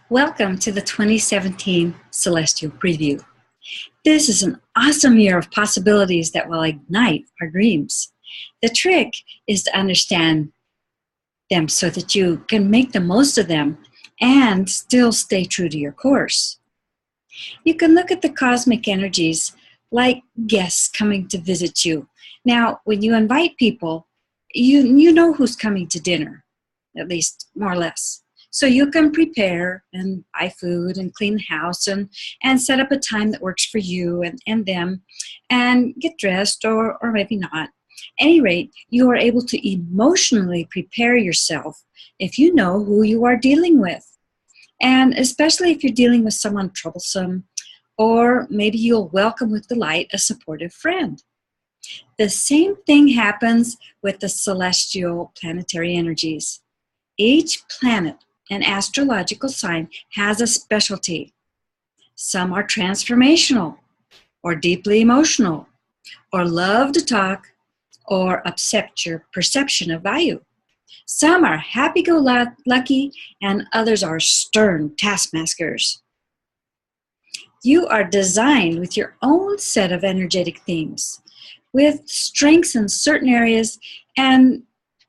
Welcome to the 2017 Celestial Preview. This is an awesome year of possibilities that will ignite our dreams. The trick is to understand them so that you can make the most of them and still stay true to your course. You can look at the cosmic energies like guests coming to visit you. Now, when you invite people, you know who's coming to dinner, at least more or less. So you can prepare and buy food and clean the house and set up a time that works for you and them and get dressed or maybe not. At any rate, you are able to emotionally prepare yourself if you know who you are dealing with. And especially if you're dealing with someone troublesome, or maybe you'll welcome with delight a supportive friend. The same thing happens with the celestial planetary energies. Each planet and astrological sign has a specialty. Some are transformational, or deeply emotional, or love to talk, or upset your perception of value. Some are happy-go-lucky, and others are stern taskmasters. You are designed with your own set of energetic themes, with strengths in certain areas, and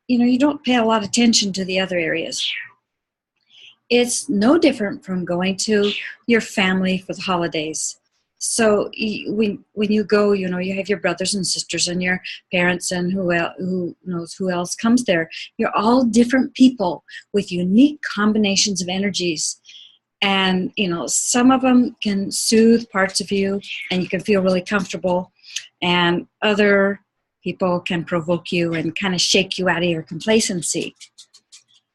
you don't pay a lot of attention to the other areas. It's no different from going to your family for the holidays. So when you go, you have your brothers and sisters and your parents and who knows who else comes there. You're all different people with unique combinations of energies. And, some of them can soothe parts of you and you can feel really comfortable. And other people can provoke you and kind of shake you out of your complacency.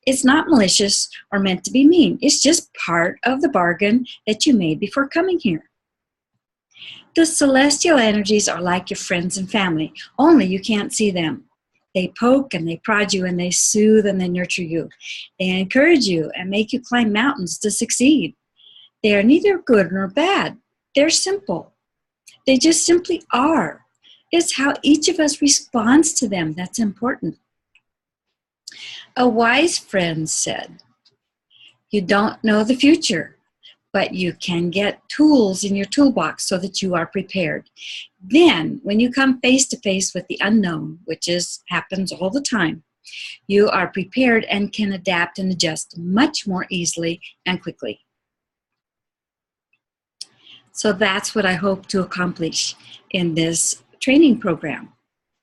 It's not malicious or meant to be mean. It's just part of the bargain that you made before coming here. The celestial energies are like your friends and family, only you can't see them. They poke and they prod you and they soothe and they nurture you. They encourage you and make you climb mountains to succeed. They are neither good nor bad. They're simple. They just simply are. It's how each of us responds to them that's important. A wise friend said, "You don't know the future, but you can get tools in your toolbox so that you are prepared. Then, when you come face to face with the unknown, which happens all the time, you are prepared and can adapt and adjust much more easily and quickly." So that's what I hope to accomplish in this training program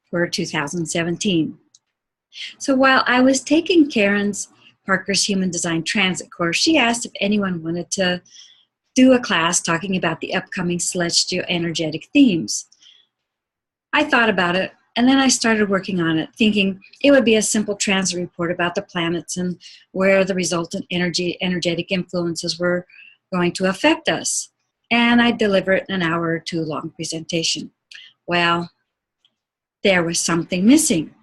for 2017. So while I was taking Karen Parker's Human Design Transit course, she asked if anyone wanted to do a class talking about the upcoming celestial energetic themes. I thought about it, and then I started working on it, thinking it would be a simple transit report about the planets and where the resultant energetic influences were going to affect us. And I'd deliver it in an hour or two long presentation. Well, there was something missing.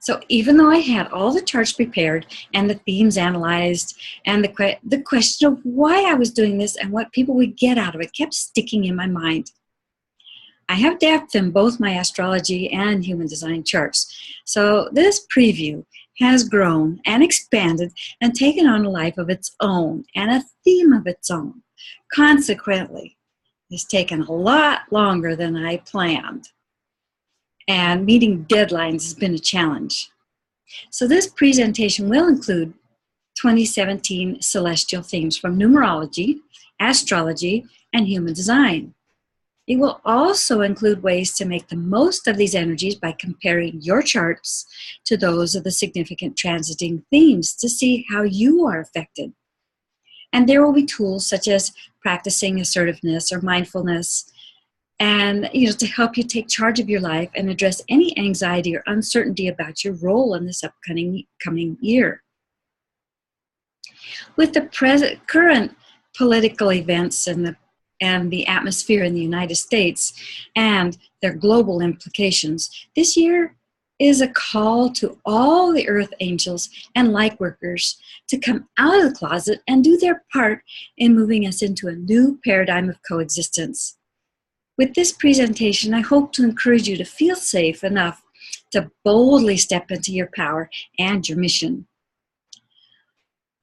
So even though I had all the charts prepared and the themes analyzed and the question of why I was doing this and what people would get out of it kept sticking in my mind. I have depth in both my astrology and human design charts. So this preview has grown and expanded and taken on a life of its own and a theme of its own. Consequently, it's taken a lot longer than I planned. And meeting deadlines has been a challenge. So this presentation will include 2017 celestial themes from numerology, astrology, and human design. It will also include ways to make the most of these energies by comparing your charts to those of the significant transiting themes to see how you are affected. And there will be tools such as practicing assertiveness or mindfulness, and to help you take charge of your life and address any anxiety or uncertainty about your role in this coming year. With the current political events and the atmosphere in the United States and their global implications, this year is a call to all the earth angels and light workers to come out of the closet and do their part in moving us into a new paradigm of coexistence. With this presentation, I hope to encourage you to feel safe enough to boldly step into your power and your mission.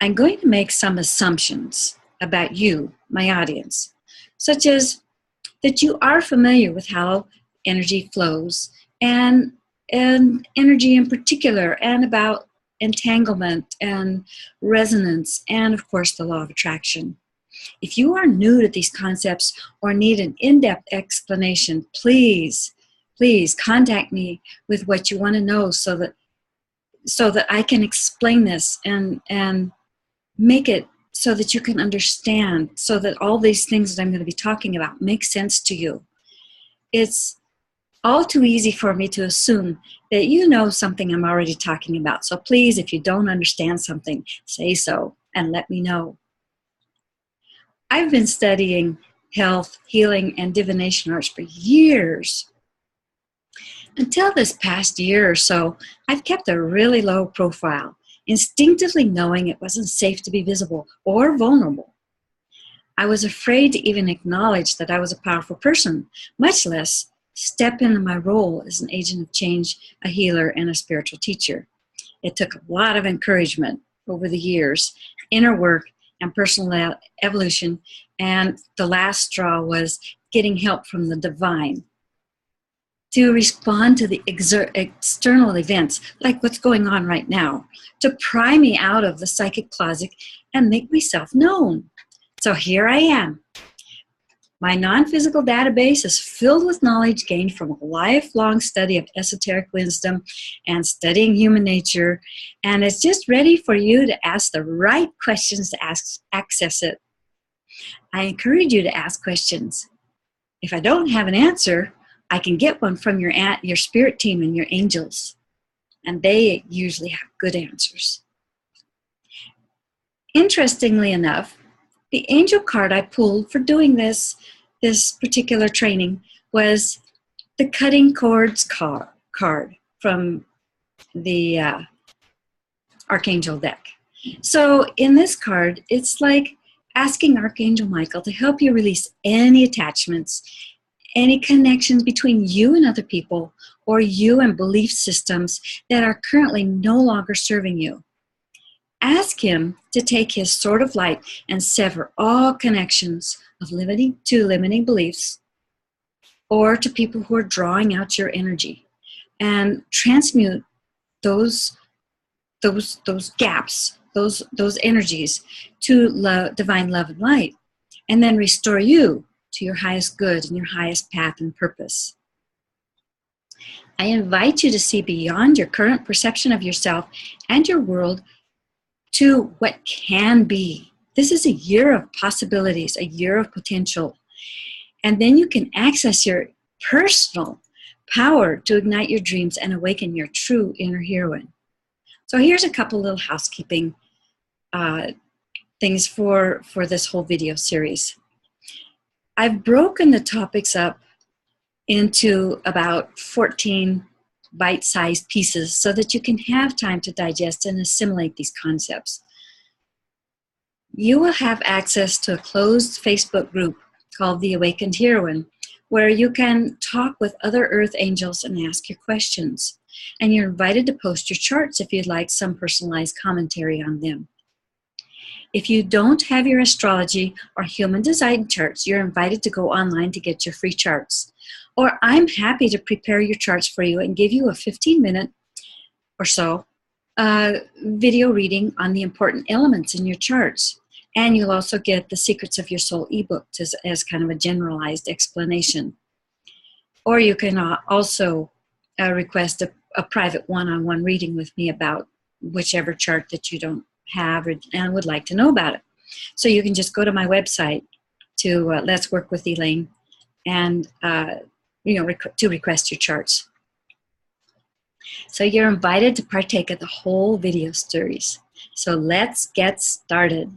I'm going to make some assumptions about you, my audience, such as that you are familiar with how energy flows and energy in particular, and about entanglement and resonance, and of course the law of attraction. If you are new to these concepts or need an in-depth explanation, please contact me with what you want to know so that I can explain this and make it so that you can understand, so that all these things that I'm going to be talking about make sense to you. It's all too easy for me to assume that you know something I'm already talking about. So please, if you don't understand something, say so and let me know. I've been studying health, healing, and divination arts for years. Until this past year or so, I've kept a really low profile, instinctively knowing it wasn't safe to be visible or vulnerable. I was afraid to even acknowledge that I was a powerful person, much less step into my role as an agent of change, a healer, and a spiritual teacher. It took a lot of encouragement over the years, inner work, and personal evolution, and the last straw was getting help from the divine to respond to the external events, like what's going on right now, to pry me out of the psychic closet and make myself known. So here I am. My non-physical database is filled with knowledge gained from a lifelong study of esoteric wisdom and studying human nature, and it's just ready for you to ask the right questions to access it. I encourage you to ask questions. If I don't have an answer, I can get one from your spirit team and your angels, and they usually have good answers. Interestingly enough, the angel card I pulled for doing this particular training was the Cutting Cords card from the Archangel deck. So in this card, it's like asking Archangel Michael to help you release any attachments, any connections between you and other people, or you and belief systems that are currently no longer serving you. Ask him to take his sword of light and sever all connections of limiting beliefs or to people who are drawing out your energy, and transmute those gaps, those energies to divine love and light, and then restore you to your highest good and your highest path and purpose. I invite you to see beyond your current perception of yourself and your world to what can be. This is a year of possibilities, a year of potential. And then you can access your personal power to ignite your dreams and awaken your true inner heroine. So here's a couple little housekeeping things for this whole video series. I've broken the topics up into about 14 bite-sized pieces so that you can have time to digest and assimilate these concepts. You will have access to a closed Facebook group called The Awakened Heroine, where you can talk with other Earth angels and ask your questions. And you're invited to post your charts if you'd like some personalized commentary on them. If you don't have your astrology or human design charts, you're invited to go online to get your free charts. Or I'm happy to prepare your charts for you and give you a 15-minute or so video reading on the important elements in your charts. And you'll also get the Secrets of Your Soul ebook as kind of a generalized explanation. Or you can also request a private one-on-one reading with me about whichever chart that you don't have and would like to know about it. So you can just go to my website to Let's Work with Elaine and to request your charts. So you're invited to partake of the whole video series. So let's get started.